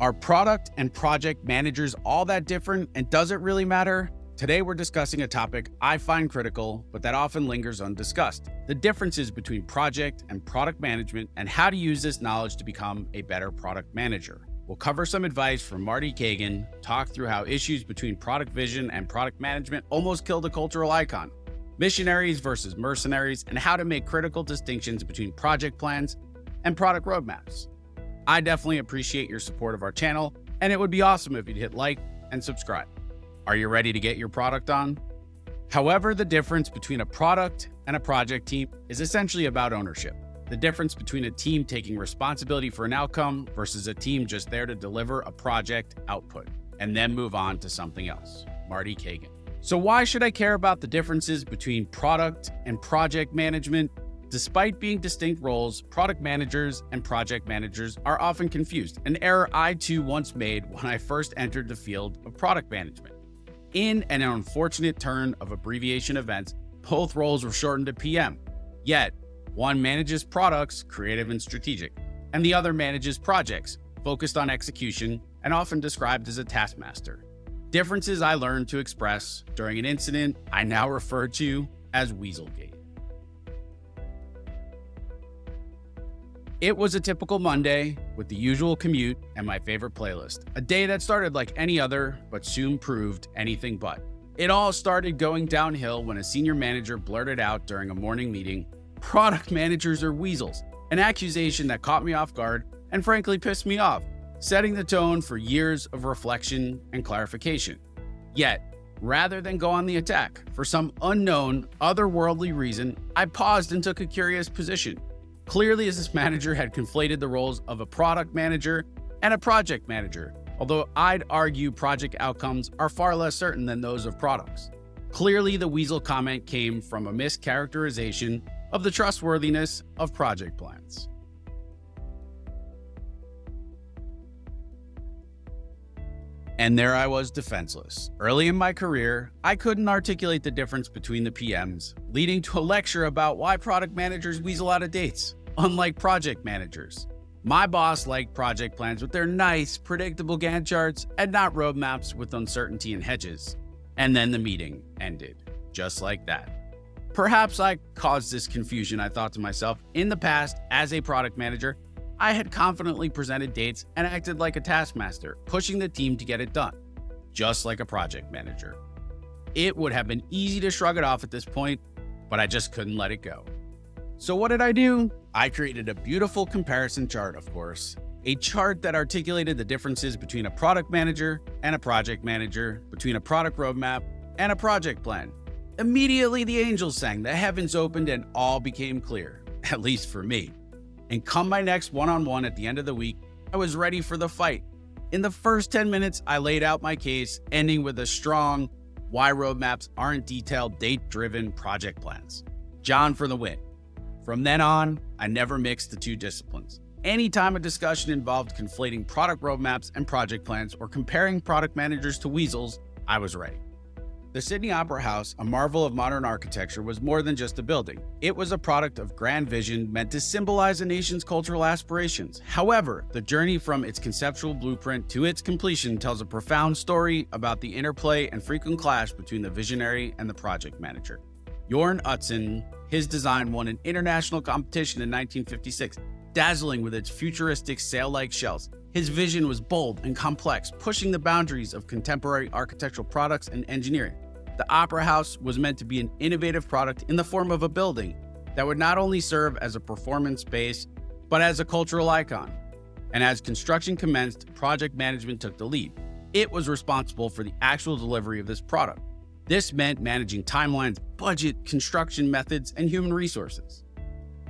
Are product and project managers all that different, and does it really matter? Today we're discussing a topic I find critical, but that often lingers undiscussed: the differences between project and product management and how to use this knowledge to become a better product manager. We'll cover some advice from Marty Cagan, talk through how issues between product vision and product management almost killed a cultural icon, Missionaries versus Mercenaries, and how to make critical distinctions between project plans and product roadmaps. I definitely appreciate your support of our channel, and it would be awesome if you'd hit like and subscribe. Are you ready to get your product on? However, the difference between a product and a project team is essentially about ownership. The difference between a team taking responsibility for an outcome versus a team just there to deliver a project output and then move on to something else. Marty Cagan. So why should I care about the differences between product and project management? Despite being distinct roles, product managers and project managers are often confused, an error I too once made when I first entered the field of product management. In an unfortunate turn of abbreviation events, both roles were shortened to PM. Yet, one manages products, creative and strategic, and the other manages projects, focused on execution and often described as a taskmaster. Differences I learned to express during an incident I now refer to as Weaselgate. It was a typical Monday with the usual commute and my favorite playlist. A day that started like any other, but soon proved anything but. It all started going downhill when a senior manager blurted out during a morning meeting, "Product managers are weasels," an accusation that caught me off guard and frankly pissed me off, setting the tone for years of reflection and clarification. Yet, rather than go on the attack, for some unknown, otherworldly reason, I paused and took a curious position. Clearly, as this manager had conflated the roles of a product manager and a project manager, although I'd argue project outcomes are far less certain than those of products. Clearly, the weasel comment came from a mischaracterization of the trustworthiness of project plans. And there I was, defenseless. Early in my career, I couldn't articulate the difference between the PMs, leading to a lecture about why product managers weasel out of dates, unlike project managers. My boss liked project plans with their nice, predictable Gantt charts and not roadmaps with uncertainty and hedges. And then the meeting ended, just like that. Perhaps I caused this confusion, I thought to myself. In the past, as a product manager, I had confidently presented dates and acted like a taskmaster, pushing the team to get it done, just like a project manager. It would have been easy to shrug it off at this point, but I just couldn't let it go. So what did I do? I created a beautiful comparison chart, of course, a chart that articulated the differences between a product manager and a project manager, between a product roadmap and a project plan. Immediately the angels sang, the heavens opened, and all became clear, at least for me. And come my next one-on-one at the end of the week, I was ready for the fight. In the first 10 minutes, I laid out my case, ending with a strong why roadmaps aren't detailed, date-driven project plans. John for the win. From then on, I never mixed the two disciplines. Anytime a discussion involved conflating product roadmaps and project plans or comparing product managers to weasels, I was ready. The Sydney Opera House, a marvel of modern architecture, was more than just a building. It was a product of grand vision meant to symbolize a nation's cultural aspirations. However, the journey from its conceptual blueprint to its completion tells a profound story about the interplay and frequent clash between the visionary and the project manager. Jorn Utzon, his design won an international competition in 1956, dazzling with its futuristic sail-like shells. His vision was bold and complex, pushing the boundaries of contemporary architectural products and engineering. The Opera House was meant to be an innovative product in the form of a building that would not only serve as a performance space, but as a cultural icon. And as construction commenced, project management took the lead. It was responsible for the actual delivery of this product. This meant managing timelines, budget, construction methods, and human resources.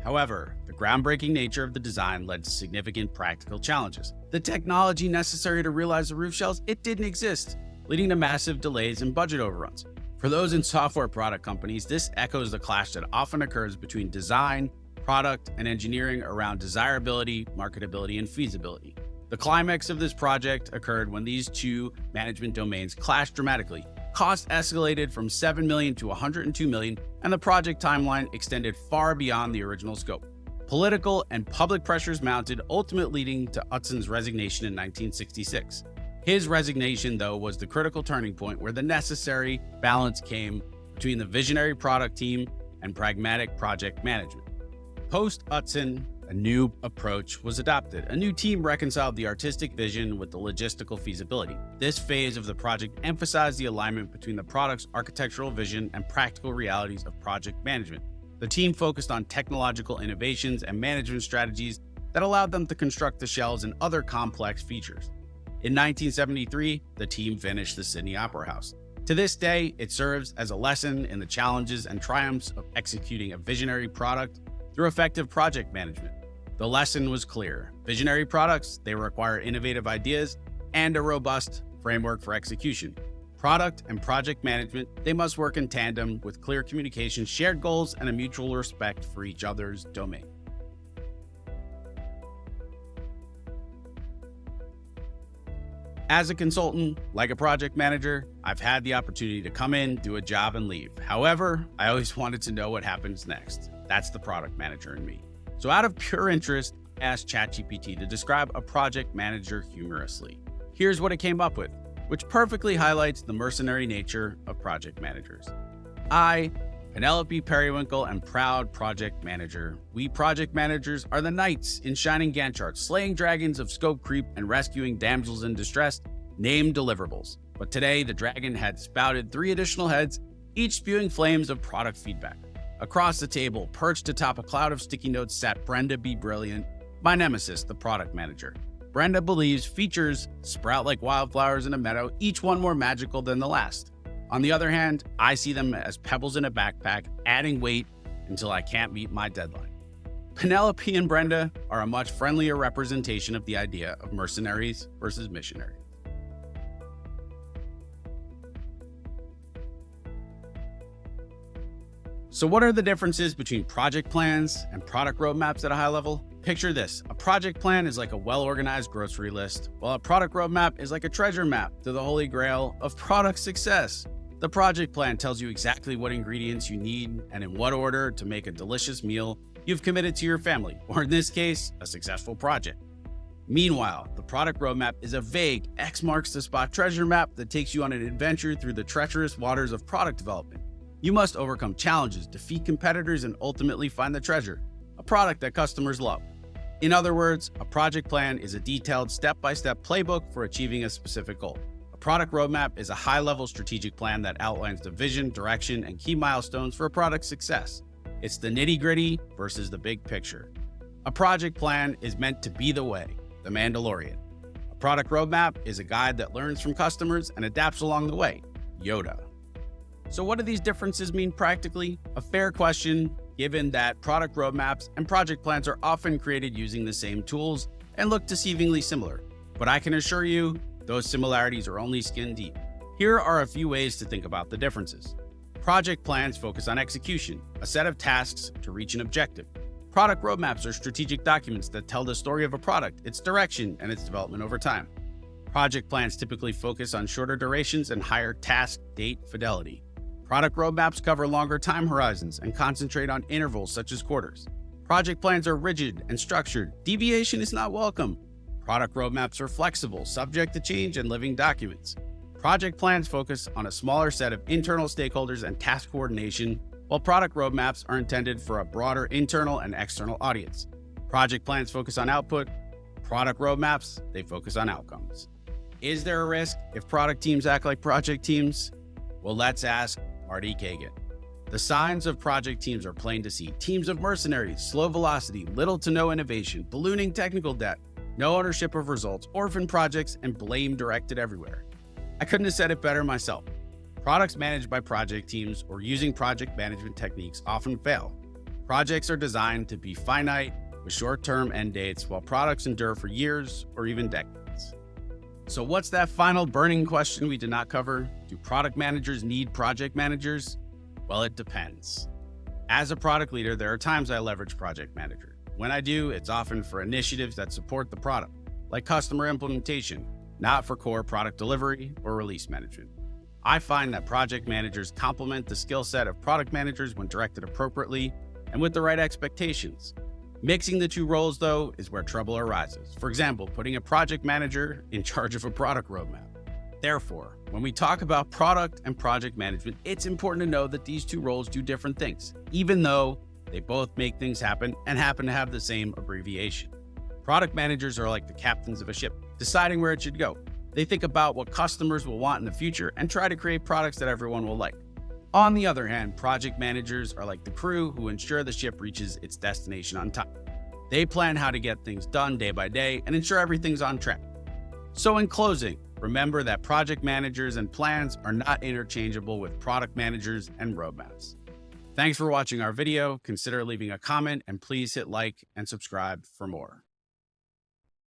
However, the groundbreaking nature of the design led to significant practical challenges. The technology necessary to realize the roof shells, it didn't exist, leading to massive delays and budget overruns. For those in software product companies, this echoes the clash that often occurs between design, product, and engineering around desirability, marketability, and feasibility. The climax of this project occurred when these two management domains clashed dramatically. Costs escalated from $7 million to $102 million, and the project timeline extended far beyond the original scope. Political and public pressures mounted, ultimately leading to Utzon's resignation in 1966. His resignation, though, was the critical turning point where the necessary balance came between the visionary product team and pragmatic project management. Post-Utzon, a new approach was adopted. A new team reconciled the artistic vision with the logistical feasibility. This phase of the project emphasized the alignment between the product's architectural vision and practical realities of project management. The team focused on technological innovations and management strategies that allowed them to construct the shells and other complex features. In 1973, the team finished the Sydney Opera House. To this day, it serves as a lesson in the challenges and triumphs of executing a visionary product through effective project management. The lesson was clear. Visionary products, they require innovative ideas and a robust framework for execution. Product and project management, they must work in tandem with clear communication, shared goals, and a mutual respect for each other's domain. As a consultant, like a project manager, I've had the opportunity to come in, do a job, and leave. However, I always wanted to know what happens next. That's the product manager in me. So out of pure interest, I asked ChatGPT to describe a project manager humorously. Here's what it came up with, which perfectly highlights the mercenary nature of project managers. I, Penelope Periwinkle, am proud project manager. We project managers are the knights in shining Gantt charts, slaying dragons of scope creep and rescuing damsels in distress, named deliverables. But today, the dragon had spouted 3 additional heads, each spewing flames of product feedback. Across the table, perched atop a cloud of sticky notes, sat Brenda B. Brilliant, my nemesis, the product manager. Brenda believes features sprout like wildflowers in a meadow, each one more magical than the last. On the other hand, I see them as pebbles in a backpack, adding weight until I can't meet my deadline. Penelope and Brenda are a much friendlier representation of the idea of mercenaries versus missionaries. So what are the differences between project plans and product roadmaps at a high level? Picture this. A project plan is like a well-organized grocery list, while a product roadmap is like a treasure map to the holy grail of product success. The project plan tells you exactly what ingredients you need and in what order to make a delicious meal you've committed to your family, or in this case, a successful project. Meanwhile, the product roadmap is a vague X marks the spot treasure map that takes you on an adventure through the treacherous waters of product development. You must overcome challenges, defeat competitors, and ultimately find the treasure, a product that customers love. In other words, a project plan is a detailed step-by-step playbook for achieving a specific goal. A product roadmap is a high-level strategic plan that outlines the vision, direction, and key milestones for a product's success. It's the nitty-gritty versus the big picture. A project plan is meant to be the way, the Mandalorian. A product roadmap is a guide that learns from customers and adapts along the way, Yoda. So what do these differences mean practically? A fair question, given that product roadmaps and project plans are often created using the same tools and look deceivingly similar. But I can assure you, those similarities are only skin deep. Here are a few ways to think about the differences. Project plans focus on execution, a set of tasks to reach an objective. Product roadmaps are strategic documents that tell the story of a product, its direction, and its development over time. Project plans typically focus on shorter durations and higher task date fidelity. Product roadmaps cover longer time horizons and concentrate on intervals such as quarters. Project plans are rigid and structured. Deviation is not welcome. Product roadmaps are flexible, subject to change, and living documents. Project plans focus on a smaller set of internal stakeholders and task coordination, while product roadmaps are intended for a broader internal and external audience. Project plans focus on output. Product roadmaps, they focus on outcomes. Is there a risk if product teams act like project teams? Well, let's ask Marty Cagan. The signs of project teams are plain to see. Teams of mercenaries, slow velocity, little to no innovation, ballooning technical debt, no ownership of results, orphan projects, and blame directed everywhere. I couldn't have said it better myself. Products managed by project teams or using project management techniques often fail. Projects are designed to be finite with short-term end dates, while products endure for years or even decades. So what's that final burning question we did not cover? Do product managers need project managers? Well, it depends. As a product leader, there are times I leverage project manager. When I do, it's often for initiatives that support the product, like customer implementation, not for core product delivery or release management. I find that project managers complement the skill set of product managers when directed appropriately and with the right expectations. Mixing the two roles, though, is where trouble arises. For example, putting a project manager in charge of a product roadmap. Therefore, when we talk about product and project management, it's important to know that these two roles do different things, even though they both make things happen and happen to have the same abbreviation. Product managers are like the captains of a ship, deciding where it should go. They think about what customers will want in the future and try to create products that everyone will like. On the other hand, project managers are like the crew who ensure the ship reaches its destination on time. They plan how to get things done day by day and ensure everything's on track. So in closing, remember that project managers and plans are not interchangeable with product managers and roadmaps. Thanks for watching our video. Consider leaving a comment and please hit like and subscribe for more.